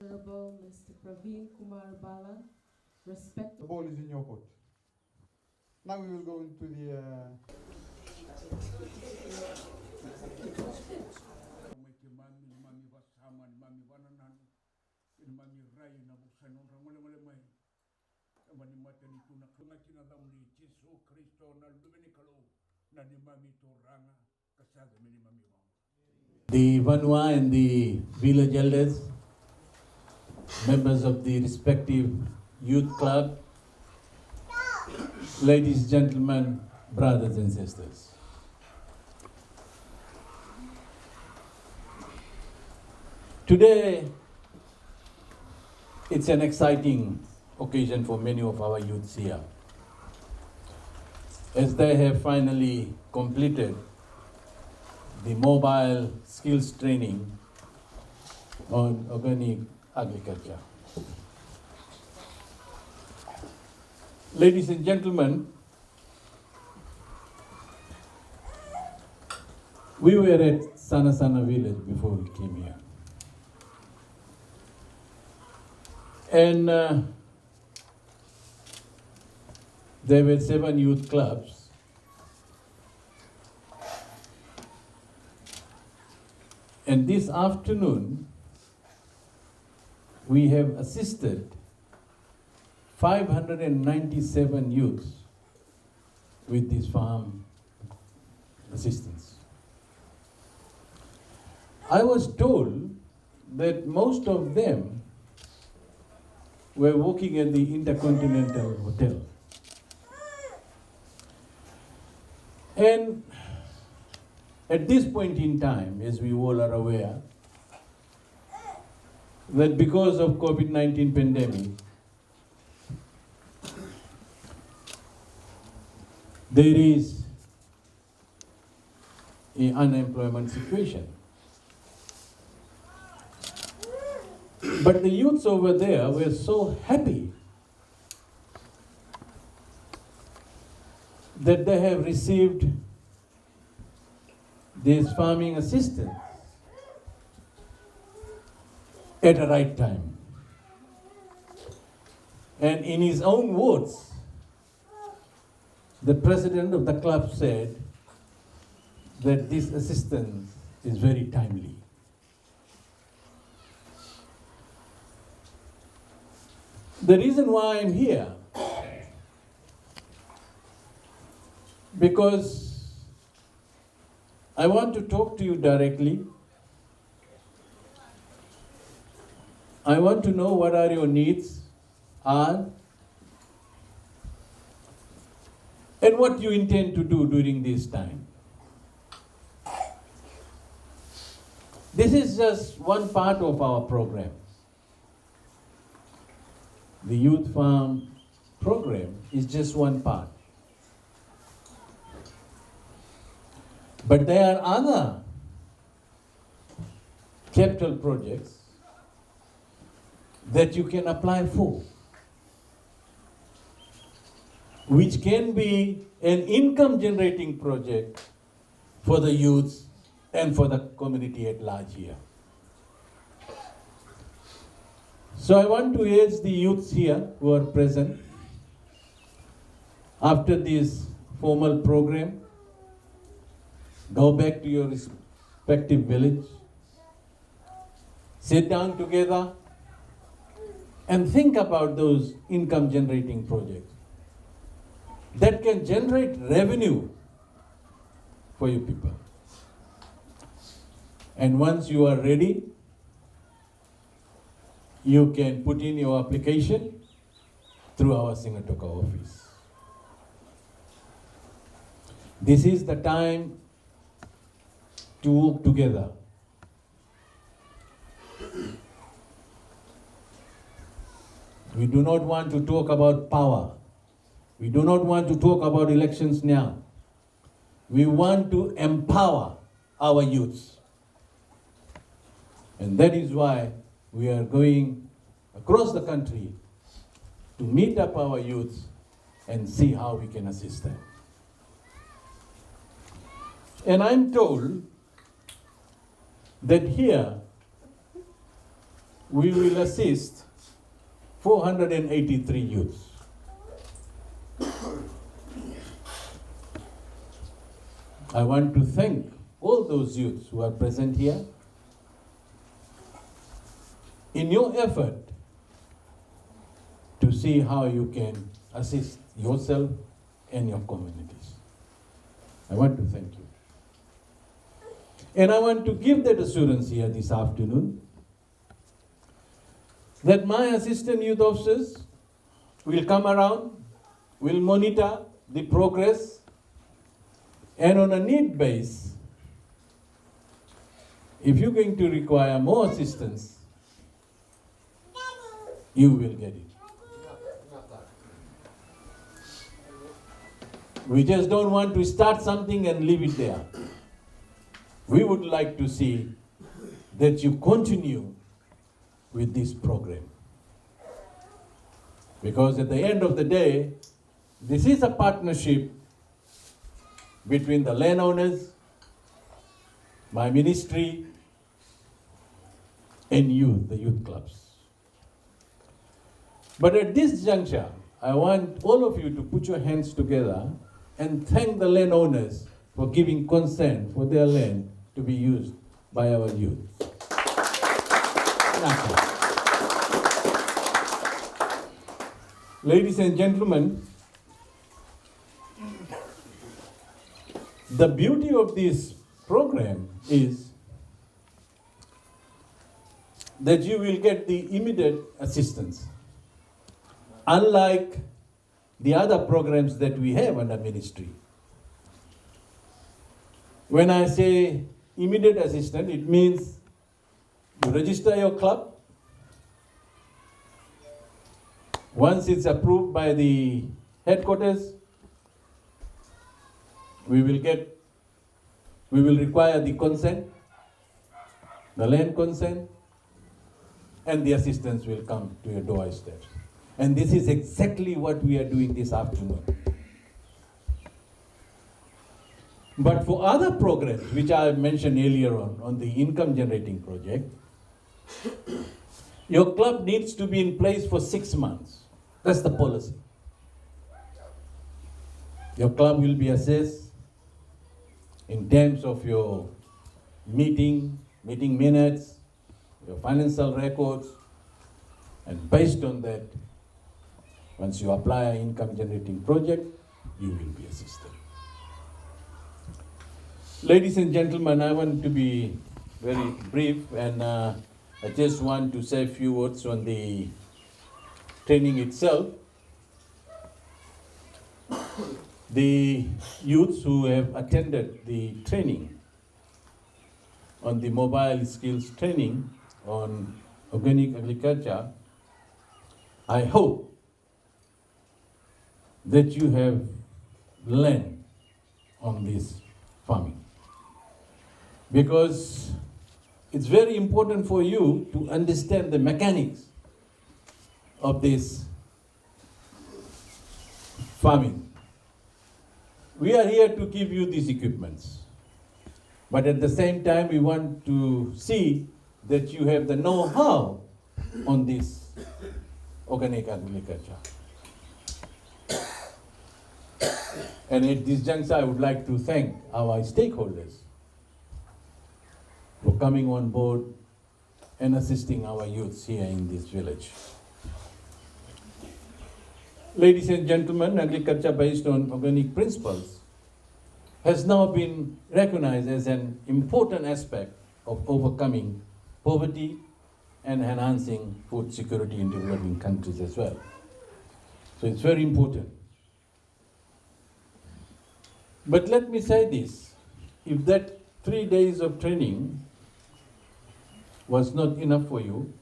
Honorable Mr. Parveen Kumar Bala, respect. The ball is in your court. Now we will go into the the Vanua and the village elders, members of the respective youth club, ladies, gentlemen, brothers and sisters. Today, it's an exciting occasion for many of our youths here, as they have finally completed the mobile skills training on organic agriculture. Ladies and gentlemen, we were at Sanasana village before we came here. And there were 7 youth clubs. And this afternoon, we have assisted 597 youths with this farm assistance. I was told that most of them were working at the Intercontinental Hotel. And at this point in time, as we all are aware, that because of COVID-19 pandemic, there is an unemployment situation. But the youths over there were so happy that they have received this farming assistance at the right time. And in his own words, the president of the club said that this assistance is very timely. The reason why I'm here, because I want to talk to you directly. I want to know what are your needs are and what you intend to do during this time. This is just one part of our program. The Youth Farm program is just one part. But there are other capital projects that you can apply for, which can be an income generating project for the youths and for the community at large here. So I want to urge the youths here who are present, after this formal program, go back to your respective village, sit down together and think about those income generating projects that can generate revenue for you people. And once you are ready, you can put in your application through our Singatoka office. This is the time to work together. We do not want to talk about power. We do not want to talk about elections now. We want to empower our youths. And that is why we are going across the country to meet up our youths and see how we can assist them. And I'm told that here we will assist 483 youths. I want to thank all those youths who are present here in your effort to see how you can assist yourself and your communities. I want to thank you. And I want to give that assurance here this afternoon that my assistant youth officers will come around, will monitor the progress, and on a need base, if you're going to require more assistance, you will get it. We just don't want to start something and leave it there. We would like to see that you continue with this program. Because at the end of the day, this is a partnership between the landowners, my ministry, and youth, the youth clubs. But at this juncture, I want all of you to put your hands together and thank the landowners for giving consent for their land to be used by our youth. Ladies and gentlemen, the beauty of this program is that you will get the immediate assistance. Unlike the other programs that we have under ministry. When I say immediate assistance, it means you register your club. Once it's approved by the headquarters, we will require the consent, the land consent, and the assistance will come to your doorstep. And this is exactly what we are doing this afternoon. But for other programs, which I mentioned earlier on the income generating project, your club needs to be in place for 6 months. That's the policy. Your club will be assessed in terms of your meeting minutes, your financial records, and based on that, once you apply an income generating project, you will be assisted. Ladies and gentlemen, I want to be very brief and I just want to say a few words on the training itself. The youths who have attended the training on the mobile skills training on organic agriculture, I hope that you have learned on this farming. Because it's very important for you to understand the mechanics of this farming. We are here to give you these equipments, but at the same time we want to see that you have the know-how on this organic agriculture. And at this juncture, I would like to thank our stakeholders for coming on board and assisting our youths here in this village. Ladies and gentlemen, agriculture based on organic principles has now been recognized as an important aspect of overcoming poverty and enhancing food security in developing countries as well. So it's very important. But let me say this, if that 3 days of training was not enough for you,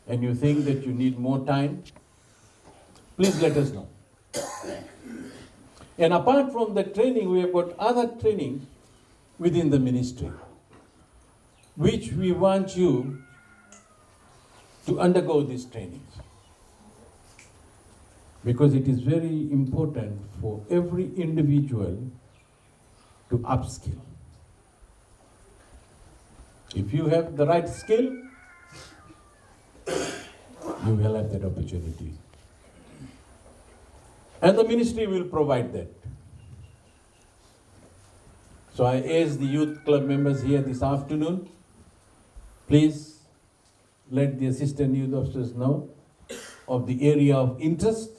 and you think that you need more time, please let us know. And apart from the training, we have got other training within the ministry, which we want you to undergo these trainings. Because it is very important for every individual to upskill. If you have the right skill, you will have that opportunity. And the ministry will provide that. So I ask the youth club members here this afternoon, please let the assistant youth officers know of the area of interest,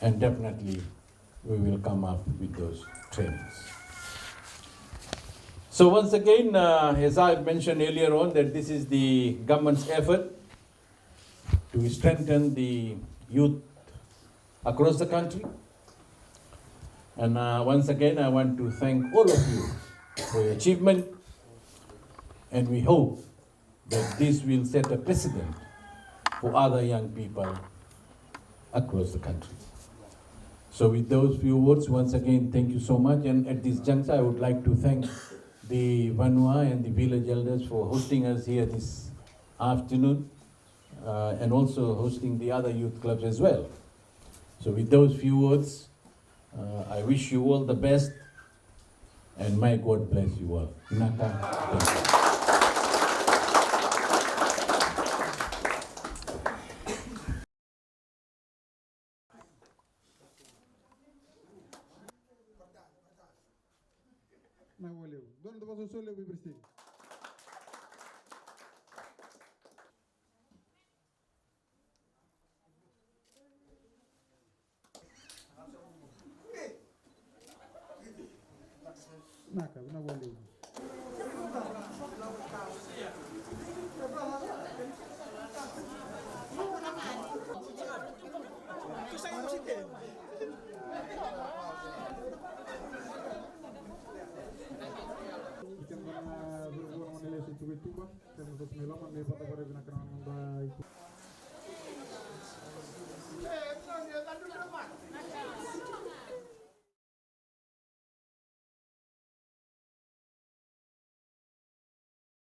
and definitely we will come up with those trainings. So once again, as I mentioned earlier on, that this is the government's effort to strengthen the youth across the country. And once again, I want to thank all of you for your achievement, and we hope that this will set a precedent for other young people across the country. So with those few words, once again, thank you so much. And at this juncture, I would like to thank the Vanua and the village elders for hosting us here this afternoon, and also hosting the other youth clubs as well. So with those few words, I wish you all the best, and may God bless you all. Naka. Thank you. ¿Dónde vas a solo vivir? Naka, una huele. Ikan mana berbuang menilai situasi tuba, karena sesuatu melam, anda dapat berbincang